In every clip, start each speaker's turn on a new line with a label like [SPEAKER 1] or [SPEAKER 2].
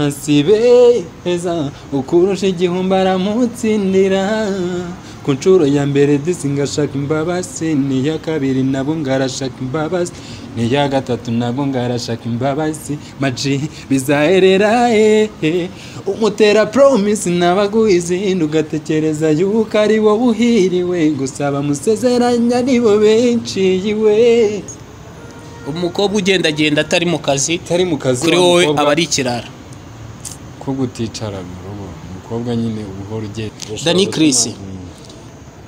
[SPEAKER 1] asibeza ukurusha igihumbi aramutsindira ku nshuro ya mbere disi ngashaka imbabazi n'iya kabiri nabwo ngarashaka imbabazi n'iya gatatu nabwo ngarashaka imbabazi maji bizaherera umutera promise nabaguizindi ugatekereza yuko ari wowe uhiriwe gusaba musezeranya nibo benshi yiwe
[SPEAKER 2] umukobwa ugendagenda atari mu kazi kuri wowe aba ari ikirara
[SPEAKER 1] ko guticara mu rugo umukobwa nyine ubuhoro ugenda
[SPEAKER 2] Dani Chris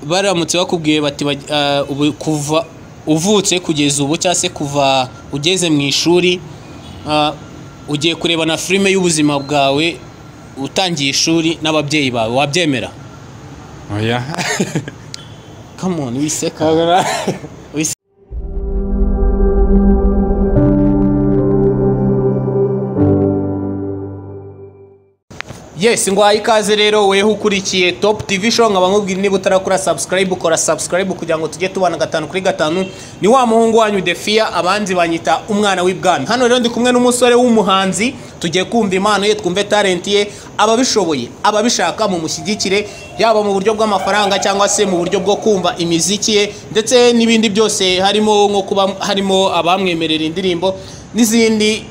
[SPEAKER 2] baramutse bakubwiye bati kuva uvutse kugeza ubu cyase kuva ugeze mu ishuri ugiye kureba na filime y'ubuzima bwawe utangiye ishuri n'ababyeyi bawe wabyemera
[SPEAKER 1] oya
[SPEAKER 2] come on wiseka Yes, ngwaye ikaze rero weho ukurikiye Top TV show nkaba nkubwira niba utarakora subscribe ukora subscribe kugira ngo tujye tubana 5 kuri 5 ni wa muhungu wanyu Defia abanzi banyita umwana w'ibwami hano rero ndi kumwe n'umusore w'umuhanzi tugiye kumva impano ye twumve talent ye ababishoboye ababishaka mu mushyigikire yaba mu buryo bw'amafaranga cyangwa se mu buryo bwo kumva imiziki ye ndetse n'ibindi byose harimo nko kuba harimo abamwemerera indirimbo n'izindi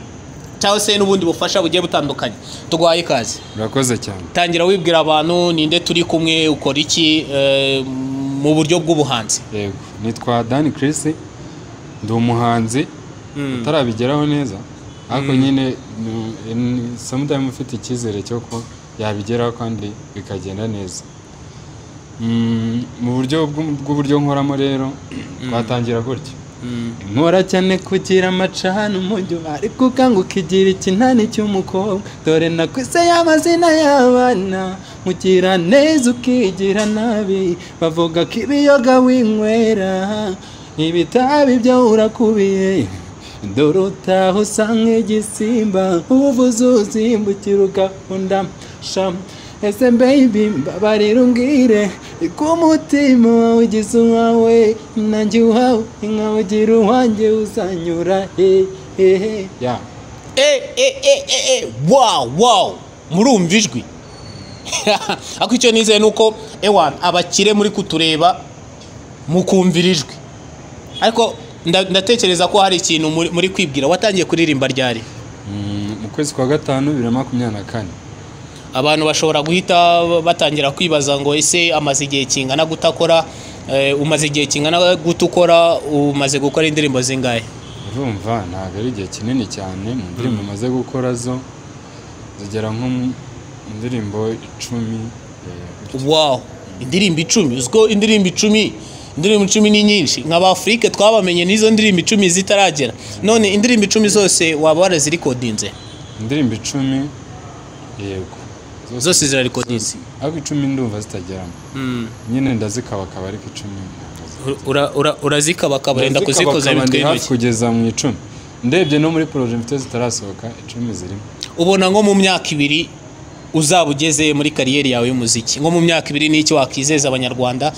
[SPEAKER 2] cyangwa se n'ubundi bufasha bugiye butandukanye tugwaye ikaze
[SPEAKER 1] urakoze cyane
[SPEAKER 2] tangira wibwira abantu ninde turi kumwe ukora iki mu buryo bw'ubuhanzi
[SPEAKER 1] yego nitwa Dani Chris ndi umuhanzi utarabigeraho neza ariko nyine sometimes ufite icyizere cyo ko yabigeraho kandi bikagenda neza mu buryo bw'uburyo nkoramo rero twatangira gutya nkora cyane kugira amacana umujyo ariko ukanguka igira ikinani cy'umukobwa dore nakwise y'amazina y'abana mugira neza ukigira nabi bavuga ko ibiyoga winywera ibitabi byo urakubiye dore utaho usanga igisimba ubuvuzi uzimbukira ugakunda sham ese baby mbabarira umbwire ko umutima wawe ugize uwawe nanjye uhawe nkawugira uwanjye uzanyura ya
[SPEAKER 2] wow murumva ijwi ako icyo nizeye nuko abakire muri kutureba mukumvira ijwi ariko ndatekereza ko hari ikintu muri kwibwira watangiye kuririmba ryari
[SPEAKER 1] mu kwezi kwa 5 2024
[SPEAKER 2] abantu bashobora guhita batangira kwibaza ngo ese amaze igihe kingana gutakora umaze igihe kingana gutukora umaze gukora indirimbo zingahe
[SPEAKER 1] urumva ntabwo ari igihe kinini cyane mu ndirimbo maze gukora zo zigera nko indirimbo 10
[SPEAKER 2] wow indirimbo 10 uziko indirimbo 10 ni nyinshi nk'abafrika twabamenye n'izo ndirimbo 10 zitaragera none indirimbo 10 zose waba warazirikodinze
[SPEAKER 1] indirimbo 10 yego
[SPEAKER 2] zose zirarikodinze
[SPEAKER 1] ariko 10 ndumva zitageramo nyine ndazikabakaba ariko
[SPEAKER 2] 10 urazikabakaba renda kuzikoza bitwe
[SPEAKER 1] kugeza mu 10 ndebye no muri projet mfite zitarasohoka 10 zirimo
[SPEAKER 2] ubona nko mu myaka 2 uzaba ugeze muri kariyeri yawe y'umuziki nko mu myaka 2 n'iki wakizeza abanyarwanda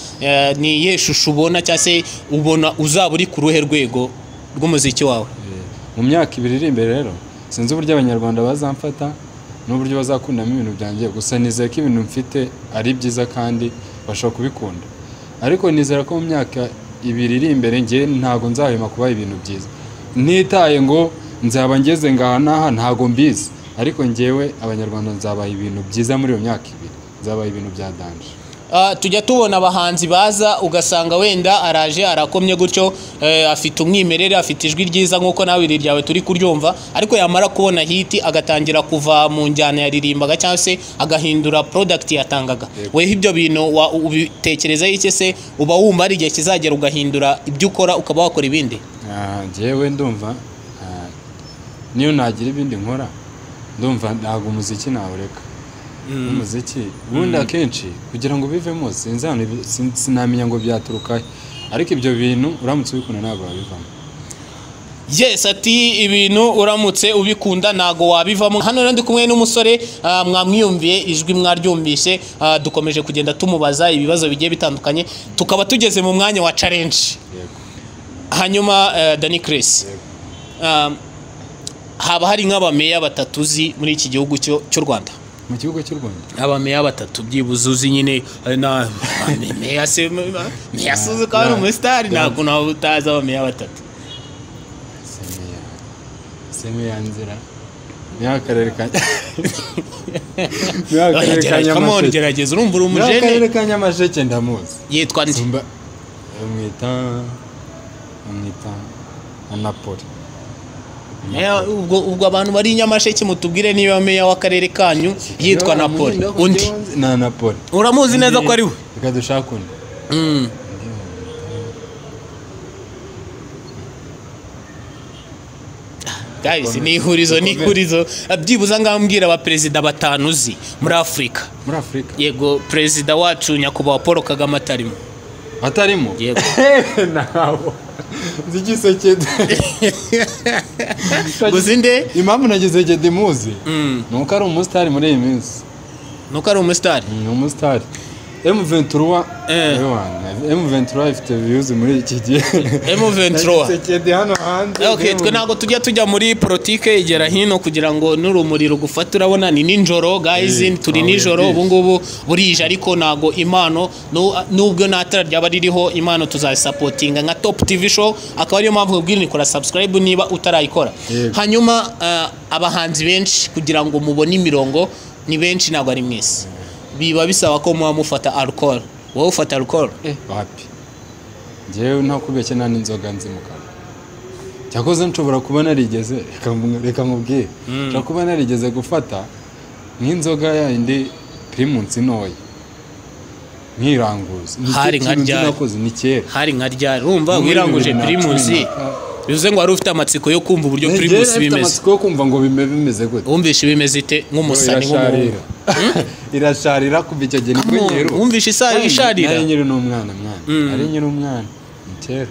[SPEAKER 2] ni yeshusho ubona cyase ubona uzaba uri ku ruhe rwego rw'umuziki wawe
[SPEAKER 1] mu myaka 2 iri imbere rero sinzi uburyo abanyarwanda bazamfata n'uburyo bazakundamo ibintu byanjye gusa nizeye ko ibintu mfite ari byiza kandi bashobora kubikunda ariko nizera ko mu myaka 2 iri imbere nge ntago nzahema kubaha ibintu byiza nitaye ngo nzaba ngeze ngaha ntago mbizi ariko ngewe abanyarwanda nzabaha ibintu byiza muri iyo myaka 2 nzabaha ibintu bya danje
[SPEAKER 2] tujya tubona abahanzi baza ugasanga wenda araje arakomye gutyo afite umwimerere afite ijwi ryiza nkuko nawe iri ryawe turi kuryumva ariko yamara kubona hiti agatangira kuva mu njyana yaririmbaga cyangwa se agahindura product yatangaga weho ibyo bintu ubitekereza iki se uba wumva ari igihe kizagera ugahindura ibyo ukora ukaba wakora ibindi
[SPEAKER 1] ngewe ndumva niyo nagira ibindi nkora ndumva ntabwo umuziki nawureka umuziki ubundi akenshi kugira ngo bivemo sinamenya ngo byaturuka ariko ibyo bintu uramutse ubikunda ntabwo wabivamo
[SPEAKER 2] yes ati ibintu uramutse ubikunda ntago wabivamo hano rero ndi kumwe n'umusore mwamwiyumviye ijwi mwaryumvise dukomeje kugenda tumubaza ibibazo bigiye bitandukanye tukaba tugeze mu mwanya wa challenge hanyuma Dani Chris haba hari nk'abameya batatu uzi muri iki gihugu cy'u Rwanda.
[SPEAKER 1] Mu gihugu cy'u Rwanda
[SPEAKER 2] abameya batatu byibuze uzi nyine na meya suzi ko ari umusitari ntabwo nawe utazi abameya batatu.
[SPEAKER 1] Semeya nzira ni akarere ka
[SPEAKER 2] Nyamasheke. Gerageza urumva uri umujene.
[SPEAKER 1] Akarere ka Nyamasheke ndamuzi.
[SPEAKER 2] Yitwa nde?
[SPEAKER 1] Amwita Anapoli.
[SPEAKER 2] Ubwo abantu bari Nyamasheke mutubwire niba meya w'akarere kanyu yitwa Napoli. Undi
[SPEAKER 1] na Napoli.
[SPEAKER 2] Uramuzi neza ko ari we?
[SPEAKER 1] Reka dushaka undi.
[SPEAKER 2] Guys, ni ihurizo byibuza ngambwira aba perezida batanu uzi muri Afrika.
[SPEAKER 1] Muri Afrika.
[SPEAKER 2] Yego, perezida wacu nyakubahwa Paul Kagame atarimo. Yego.
[SPEAKER 1] Nawo. Zigisekede.
[SPEAKER 2] Guzinde
[SPEAKER 1] impamvu nagisekede muzi. Nuko ari umustar muri iyi minsi.
[SPEAKER 2] Nuko ari umustar.
[SPEAKER 1] Ni umustar. M23 M23 ifite views muri iki gihe.
[SPEAKER 2] M23
[SPEAKER 1] hano hanze.
[SPEAKER 2] Okay, twe ntago tujya muri politike igera hino kugira ngo n'urumuri rugufata. Urabona ni ninjoro guys, turi nijoro ubu ngubu burije, ariko nago impano nubwo natara ryaba ririho impano tuzayisupportinga nka Top TV Show. Akaba ariyo mpamvu ubwirinde kora subscribe niba utarayikora. Hanyuma abahanzi benshi kugira ngo mubone imirongo ni benshi, ntabwo ari mwese. Biba bisaba ko muba mufata alcohol. Wowe ufata alcohol?
[SPEAKER 1] Wapi. Jewe ntakubeshye nta n'inzoga nzimuka. Cyakoze nshobora kuba narigeze reka nkubwiye. Nshobora kuba narigeze gufata nk'inzoga yindi primus ntoya. Nkiranguza.
[SPEAKER 2] Hari nka ryari?
[SPEAKER 1] Ni kera.
[SPEAKER 2] Hari nka ryari? Urumva wiranguje primus. Bivuze ngo wari ufite amatsiko yo kumva uburyo primus bimeze.
[SPEAKER 1] Amatsiko yo kumva ngo bimeze gute.
[SPEAKER 2] Wumvishe bimeze ite nk'umusani nk'umuntu.
[SPEAKER 1] Irasharira kuva icyo gihe niko
[SPEAKER 2] wumvishe isharira.
[SPEAKER 1] Ari nyiri n'umwana ari nyiri umwana kera.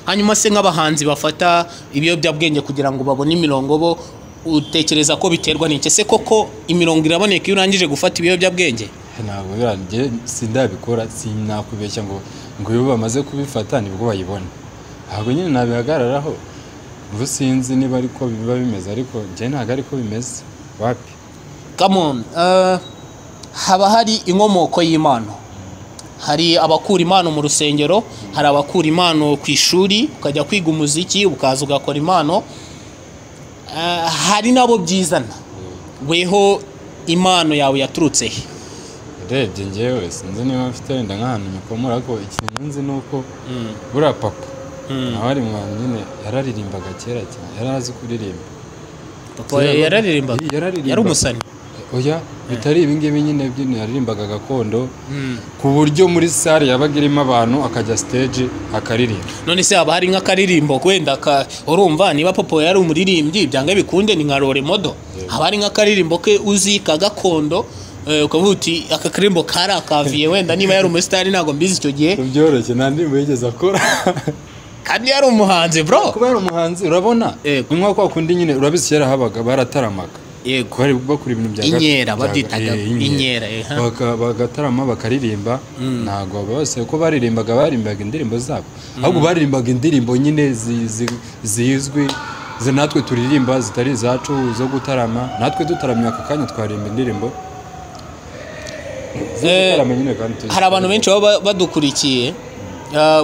[SPEAKER 2] Hanyuma se nk'abahanzi bafata ibiyobyabwenge kugira ngo babone imirongo, bo utekereza ko biterwa n'iki? Se koko imirongo iraboneka iyo urangije gufata ibiyobyabwenge?
[SPEAKER 1] Ntabwo birangiye sindabikora, sinakubeshya ngo iyo bamaze kubifata nibwo bayibona. Ntabwo nyine nabihagararaho. Sinzi niba ariko biba bimeze, ariko njye ntabwo ariko bimeze. Wapi.
[SPEAKER 2] Come on. Haba hari inkomoko y'Imana. Hari abakura impano mu rusengero, hari abakura impano ku ishuri, ukajya kwiga umuziki ukaza ugakora impano. Hari nabo byizana. Weho impano yawe yaturutse he?
[SPEAKER 1] Urebye njyewe sinzi niba mfite wenda nk'ahantu nyikomora, ariko ikintu nzi nuko buriya papa nawe ari mwana nyine yararirimbaga kera cyane, yarazi kuririmba.
[SPEAKER 2] Papa yararirimbaga? Yari umusani?
[SPEAKER 1] Oya, bitari ibingibi nyine yaririmbaga gakondo ku buryo muri sale yabaga irimo abantu akajya stage akaririmba. None
[SPEAKER 2] se haba hari nk'akaririmbo wenda urumva niba papa yari umuririmbyi byanga bikunde ni nka Role Model, haba hari nk'akaririmbo ke uzi ka gakondo ukavuga uti aka karirimbo karakaviye, wenda niba yari umusitari ntago mbizi icyo gihe.
[SPEAKER 1] Byoroshye nta ndirimbo yigeze akora
[SPEAKER 2] kandi yari umuhanzi bro.
[SPEAKER 1] Kuba yari umuhanzi urabona ni nko kwa kundi nyine urabizi kera habaga barataramaga.
[SPEAKER 2] Yego,
[SPEAKER 1] bari bakora ibintu bya
[SPEAKER 2] inyera babyitaga inyera
[SPEAKER 1] bagatarama bakaririmba. Ntago bose uko baririmbaga indirimbo zabo, ahubwo baririmbaga indirimbo nyine zizwi natwe turirimba zitari zacu zo gutarama. Natwe dutaramye aka kanya twaririmba indirimbo.
[SPEAKER 2] Hari abantu benshi baba badukurikiye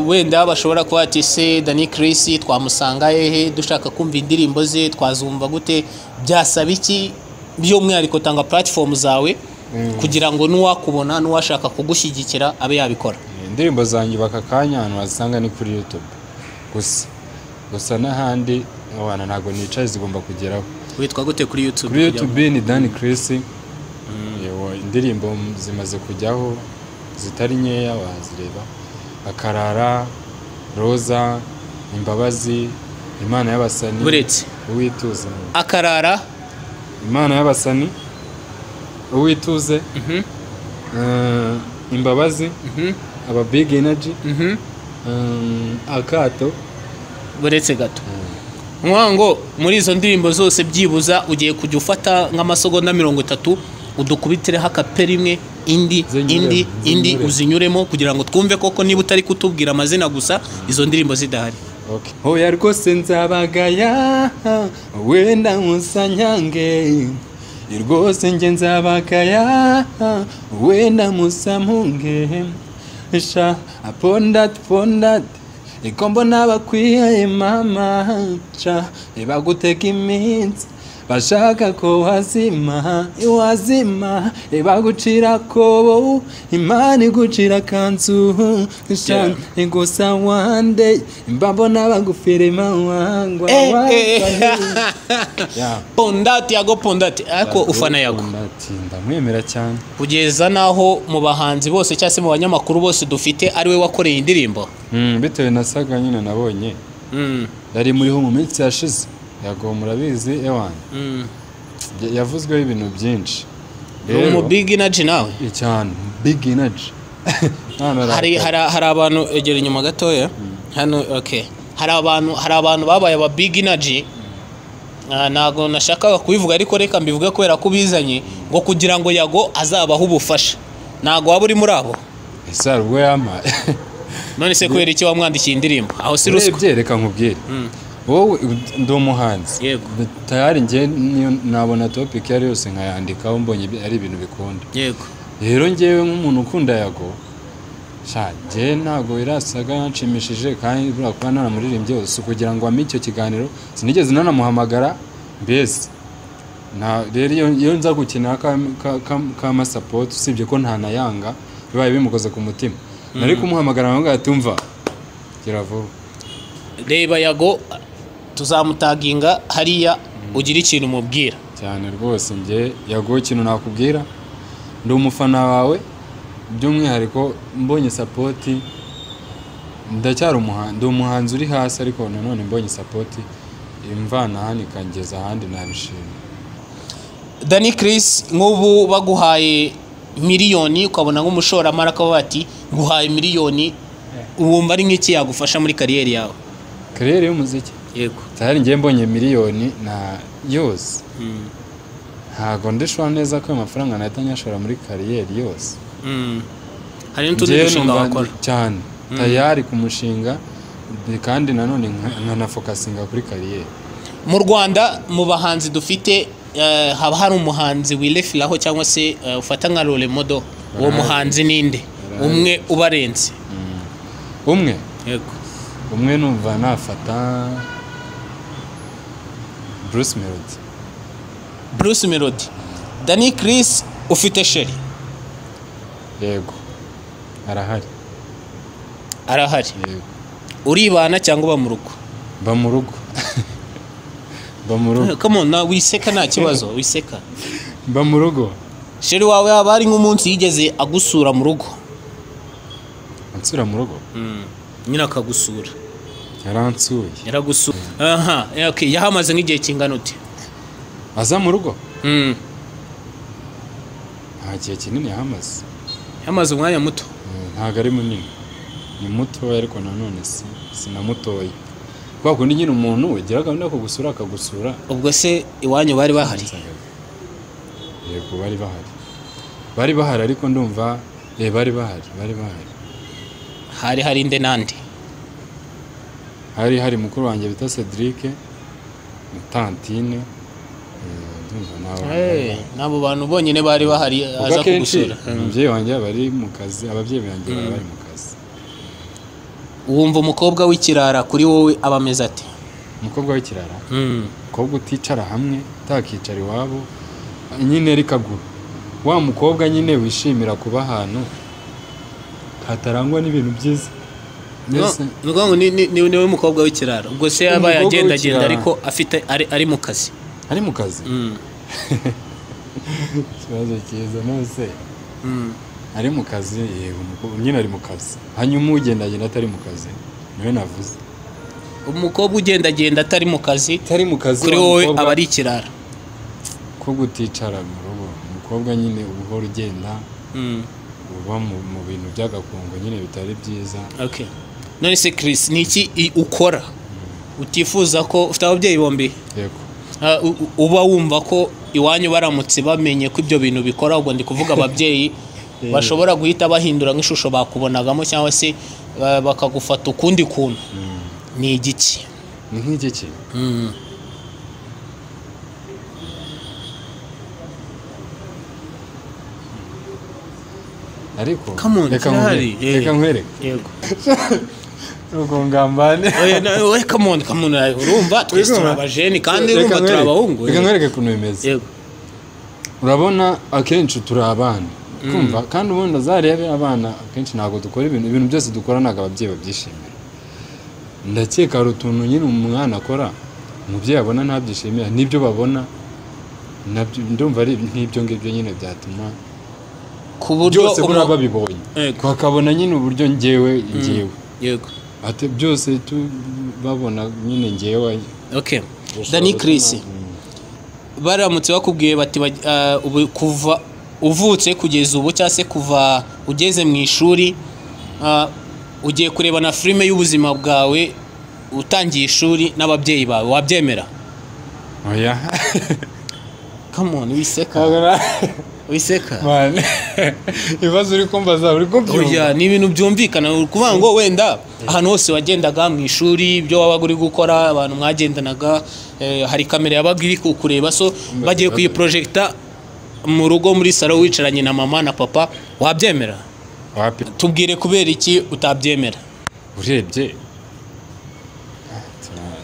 [SPEAKER 2] wenda bashobora kuba ati se Dani Chris twamusanga hehe, dushaka kumva indirimbo ze twazumva gute? Byasaba iki by'umwihariko? Tanga platform zawe kugira ngo nuwakubona nuwashaka kugushyigikira abe yabikora.
[SPEAKER 1] Indirimbo zanjye bakakanya ahantu wasanga ni kuri YouTube gusa n'ahandi abana ntago nicaye zigomba kugeraho.
[SPEAKER 2] Witwa gute kuri YouTube?
[SPEAKER 1] Kuri YouTube ni Dani Chris. Indirimbo zimaze kujyaho zitari nkeya wazireba: Akarara, Roza, Imbabazi, Imana y'Abasani,
[SPEAKER 2] Buretse,
[SPEAKER 1] Uwituze.
[SPEAKER 2] Akarara,
[SPEAKER 1] Imana y'Abasani, Uwituze, Imbabazi, aba Big Energy, Akato.
[SPEAKER 2] Buretse gato. Mwango muri izo ndirimbo zose byibuza ugiye kujya ufata nk'amasegonda 30 udukubitireho akapera imwe indi uzinyuremo kugira ngo twumve koko niba utari kutubwira amazina gusa izo ndirimbo zidahari.
[SPEAKER 1] Okay. Oya rwose nzabagaya wenda musanyange rwose nge nzabagaya wenda musamunge sha pondat ikombo nabakwiye mama cha ibaguteka iminsi bashaka ko wazima ibagucira kobo imana igucira kanzu sha igusa wande mbabona bagufirima wangwa
[SPEAKER 2] Pondati yago Pondati ako ufana yago
[SPEAKER 1] ndamwemera cyane
[SPEAKER 2] kugeza naho mu bahanzi bose cyase mu banyamakuru bose dufite ari we wakoreye indirimbo
[SPEAKER 1] bitewe na saga nyine nabonye yari muriho mu minsi yashize yago murabizi ewan yavuzweho ibintu byinshi
[SPEAKER 2] mu big energy nawe
[SPEAKER 1] cyane big energy
[SPEAKER 2] hari abantu egera inyuma gatoya hano okay hari abantu babaye aba big energy nago nashakaga kubivuga ariko reka mbivuge kubera ko bizanye ngo kugira ngo yago azabaho ubufasha nago waba uri muri abo
[SPEAKER 1] ese ubwo yama
[SPEAKER 2] none se kubera iki wamwandikiye indirimbo aho si ruswa
[SPEAKER 1] reka nkubwire wowe ndi umuhanzi
[SPEAKER 2] yego
[SPEAKER 1] tayari nge nabona topic yari yose nkayandikaho mbonye ari ibintu bikunda
[SPEAKER 2] yego
[SPEAKER 1] rero ngewe nk'umuntu ukunda yago sha nge ntago irasaga nshimishije kandi burakuba naramuririmbye yose kugira ngo ame icyo kiganiro sinigeze nanamuhamagara mbese rero iyo nza gukina kama support usibye ko ntanayanga bibaye bimukoze ku mutima nari kumuhamagara ngo atumva gira vuba
[SPEAKER 2] reba yago tuzamutaginga hariya ugira ikintu mubwira
[SPEAKER 1] cyane rwose nge yago ikintu nakubwira ndi umufana wawe by'umwihariko mbonye support ndacyari umuhanzi uri hasi ariko nanone mbonye support imvana hano ikangeza ahandi nabishima
[SPEAKER 2] Danny Chris nk'ubu baguhaye miliyoni ukabona nk'umushoramari akavuga ati nguhaye miliyoni wumva ari nk'iki yagufasha muri kariyeri yawe
[SPEAKER 1] kariyeri y'umuziki
[SPEAKER 2] yego
[SPEAKER 1] tayari ngiye mbonye miliyoni na yose ntago ndishwa neza ko amafaranga nahita nyashora muri kariyeri yose
[SPEAKER 2] hari n'utundi dushinga wakora
[SPEAKER 1] cyane tayari ku mushinga kandi nanone nkanafokasinga kuri kariyeri
[SPEAKER 2] mu Rwanda mu bahanzi dufite haba hari umuhanzi wirefiraho cyangwa se ufata nka role model uwo muhanzi ninde umwe ubarenze
[SPEAKER 1] umwe
[SPEAKER 2] yego
[SPEAKER 1] umwe numva nafata Bruce Melody
[SPEAKER 2] Danny Chris ufite sheri
[SPEAKER 1] yego arahari
[SPEAKER 2] yego uribana cyangwa uba mu rugo
[SPEAKER 1] ba mu rugo
[SPEAKER 2] come on now wiseka nta kibazo wiseka
[SPEAKER 1] ba mu rugo
[SPEAKER 2] sheri wawe yaba ari nk'umunsi yigeze agusura mu rugo
[SPEAKER 1] ansura mu rugo
[SPEAKER 2] nyina akagusura
[SPEAKER 1] yaragusura
[SPEAKER 2] aha okay yahamaze nk'igihe kingana ute
[SPEAKER 1] aza mu rugo nta gihe kinini yahamaze
[SPEAKER 2] umwanya muto
[SPEAKER 1] ntago ari munini ni muto ariko nanone sinamutoye kwa kundi nyine umuntu ugira gahunda ko gusura akagusura
[SPEAKER 2] ubwo se iwanyu bari bahari
[SPEAKER 1] yego bari bahari ariko ndumva bari bahari
[SPEAKER 2] hari inde nande
[SPEAKER 1] hari mukuru wanjye bita Cedric Tantine
[SPEAKER 2] nabo bantu bonyine bari bahari aza kugusura
[SPEAKER 1] umubyeyi wanjye bari mu kazi ababyeyi banjye bari mu kazi
[SPEAKER 2] wumva umukobwa w'ikirara kuri wowe abameze ati
[SPEAKER 1] umukobwa w'ikirara umukobwa uticara hamwe utakicara iwabo nyine rikagura wa mukobwa nyine wishimira kuba ahantu hatarangwa n'ibintu byiza
[SPEAKER 2] niwe mukobwa w'ikirara ubwo se yaba yagenda ariko afite ari mu kazi
[SPEAKER 1] ikibazo cyiza nose ari mu kazi nyine ari mu kazi hanyuma ugendagenda atari mu kazi niwe navuze
[SPEAKER 2] umukobwa ugendagenda atari mu kazi kuri wowe aba ari ikirara
[SPEAKER 1] ko guticara mu rugo umukobwa nyine uhora ugenda uba mu bintu by'agakungu nyine bitari byiza
[SPEAKER 2] okay none se Chris niki ukora utifuza ko ufite ababyeyi bombi
[SPEAKER 1] yego
[SPEAKER 2] uba wumva ko iwanyu baramutse bamenye ko ibyo bintu bikora ubwo ndi kuvuga ababyeyi bashobora guhita bahindura nk'ishusho bakubonagamo cyangwa se bakagufata ukundi kuntu ni igiki?
[SPEAKER 1] ni nk'igiki ariko
[SPEAKER 2] Come on, kirahari.
[SPEAKER 1] reka nkwereke
[SPEAKER 2] Yego.
[SPEAKER 1] ubwo ngambane
[SPEAKER 2] Oya, come on, urumva twese turabajeni kandi urumva turabahungu.
[SPEAKER 1] reka nkwereke ukuntu bimeze.
[SPEAKER 2] Yego.
[SPEAKER 1] urabona akenshi turi abana kumva kandi ubundi azarebe abana akenshi ntabwo dukora ibintu byose dukora ntabwo ababyeyi babyishimira. ndakeka hari utuntu nyine umwana akora umubyeyi abona ntabyishimira n'ibyo babona nabyo ndumva ari nk'ibyo ngibyo nyine byatuma
[SPEAKER 2] ku buryo
[SPEAKER 1] byose buriya babibonye
[SPEAKER 2] Yego.
[SPEAKER 1] bakabona nyine uburyo ngewe
[SPEAKER 2] Yego.
[SPEAKER 1] ate byose babona nyine ngewe.
[SPEAKER 2] Okay. Dani Chris, baramutse bakubwiye bati ubu kuva uvutse kugeza ubu cyangwa se kuva ugeze mu ishuri ugiye kureba na filime y'ubuzima bwawe utangiye ishuri n'ababyeyi bawe, wabyemera?
[SPEAKER 1] oya
[SPEAKER 2] Come on, wiseka
[SPEAKER 1] man ibibazo uri kumbaza uri kubyumva.
[SPEAKER 2] oya, ni ibintu byumvikana kuvuga ngo wenda ahantu hose wagendaga mu ishuri ibyo wabaga uri gukora abantu mwagendanaga hari kamera yabaga iri kukureba, so bagiye kuyiprojecta mu rugo muri salo wicaranye na mama na papa, wabyemera? Tubwire kubera iki utabyemera.
[SPEAKER 1] urebye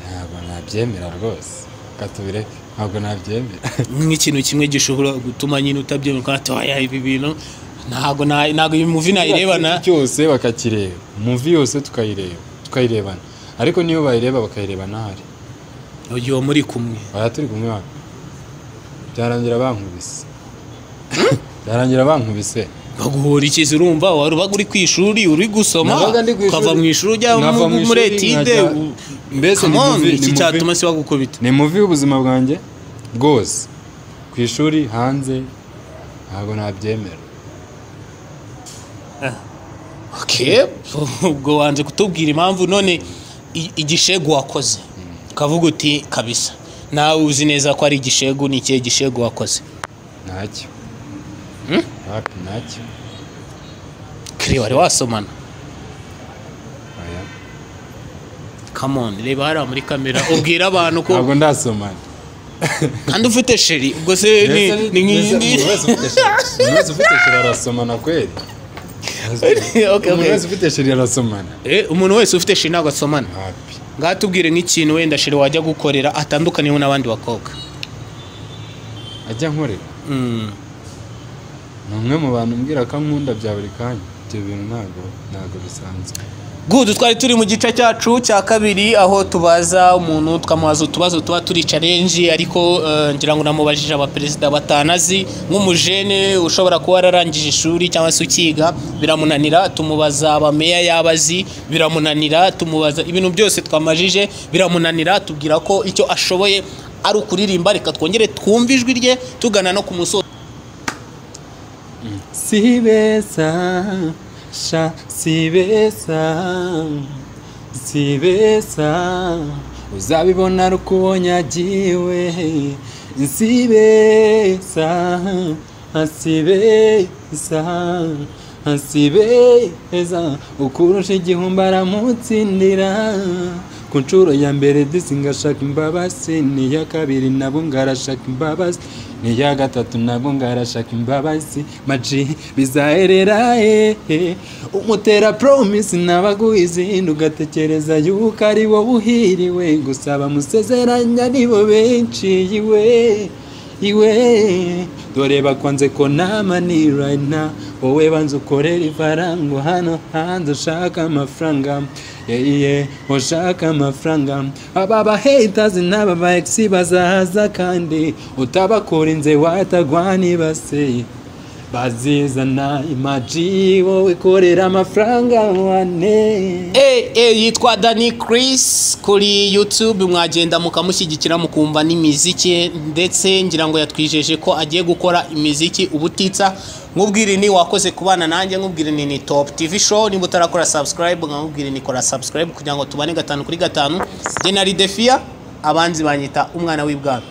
[SPEAKER 1] ntabwo nabyemera rwose katubire ntabwo nabyemera
[SPEAKER 2] nk'ikintu kimwe gishobora gutuma nyine utabyemera kandi waya ibi bintu ntabwo iyi movie nayirebana
[SPEAKER 1] cyose bakakireba movie yose tukayirebana ariko niyo bayireba bakayireba nahari
[SPEAKER 2] ugiye muri kumwe
[SPEAKER 1] turi kumwe hano byarangira bankubise
[SPEAKER 2] baguhora ikizi, urumva wari ubaga uri ku ishuri uri gusoma ukava mu ishuri ujya muri etide,
[SPEAKER 1] mbese
[SPEAKER 2] iki cyatuma si bagukubita.
[SPEAKER 1] ni movie y'ubuzima bwanjye bwose ku ishuri hanze ntabwo nabyemera.
[SPEAKER 2] Okay, ubwo wanje kutubwira impamvu none igishego wakoze ukavuga uti kabisa nawe uzi neza ko ari igishego, ni ikihe gishego wakoze?
[SPEAKER 1] ntacyo ntacyo
[SPEAKER 2] kiri wari wasomana.
[SPEAKER 1] oya
[SPEAKER 2] Come on, reba hariya muri kamera ubwira abantu ko
[SPEAKER 1] ntabwo ndasomana
[SPEAKER 2] kandi ufite sheri, ubwo se ni nk'iyindi
[SPEAKER 1] umuntu wese ufite sheri arasomana kweli. umuntu wese ufite sheri arasomana.
[SPEAKER 2] umuntu wese ufite sheri ntabwo asomana. ngaha tubwire nk'ikintu wenda sheri wajya gukorera atandukaniyeho n'abandi bakobwa.
[SPEAKER 1] ajya nkorera ni umwe mu bantu mbwira ko ankunda bya buri kanya. ibyo bintu ntabwo bisanzwe.
[SPEAKER 2] Good, twari turi mu gice cyacu cya kabiri aho tubaza umuntu tukamubaza utubazo tuba turi challenge, ariko ngira ngo namubajije abaperezida batanazi nk'umujene ushobora kuba yararangije ishuri cyangwa se ukiga biramunanira, tumubaza abameya yabazi biramunanira, tumubaza ibintu byose twamajije biramunanira, tubwira ko icyo ashoboye ari ukuririmba. Reka twongere twumve ijwi rye tugana no ku musozo.
[SPEAKER 1] sibesa uzabibona rukubonye agiwe sibesa ukurusha igihumbi aramutsindira ku nshuro ya mbere disi ngashaka imbabazi, n'iya kabiri nabwo ngarashaka imbabazi, n'iya gatatu nabwo ngarashaka imbabazi. maji bizaherera umutera promise nabaguha izindi ugatekereza yuko ari wowe uhiriwe, gusaba musezeranya nibo benshi iwe dore bakwanze ko namani right now, wowe banza ukorera ifarango hano hanze ushaka amafaranga ushaka amafaranga. aba haters n'aba ex bazaza kandi utabakurinze watagwa nibase bazizana imaji wowe korera amafaranga wane.
[SPEAKER 2] Yitwa Dani Chris kuri YouTube, mwagenda mukamushyigikira mukumva n'imiziki, ndetse ngira ngo yatwijeje ko agiye gukora imiziki ubutitsa. Nkubwire ni wakoze kubana nanjye, nkubwire ni Top TV Show. Niba utarakora subscribe nkubwire ni kora subscribe kugira ngo tubane 5 kuri 5. General Defia, abanzi banyita umwana w'ibwami.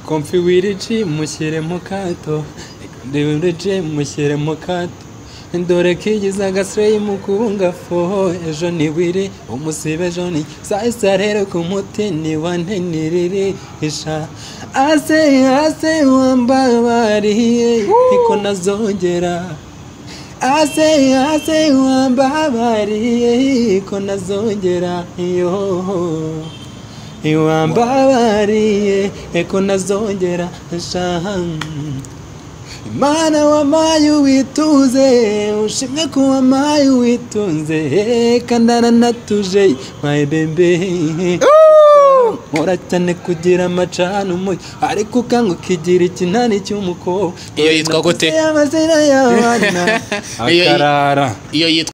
[SPEAKER 1] komfi wiriji mushyire mu kato ndiwiriji mushyire mu kato ndore kigize agasreyi mu kubungafo ejo niwiri umusibe ejo ni sasa rero ku mutini wanteniriri isha ase wambabariye iko nazongera ase wambabariye iko nazongera yo iwambabariye iko nazongera sha Imana wamaye witunze ushimwe ko wamaye witunze kandana natuje my baby Mora cyane kugira amacana umuyo ariko ukanga ukigira ikinani cy'umukobwa
[SPEAKER 2] iyo yitwa gute
[SPEAKER 1] amazina y'abana akarara
[SPEAKER 2] iyo yitwa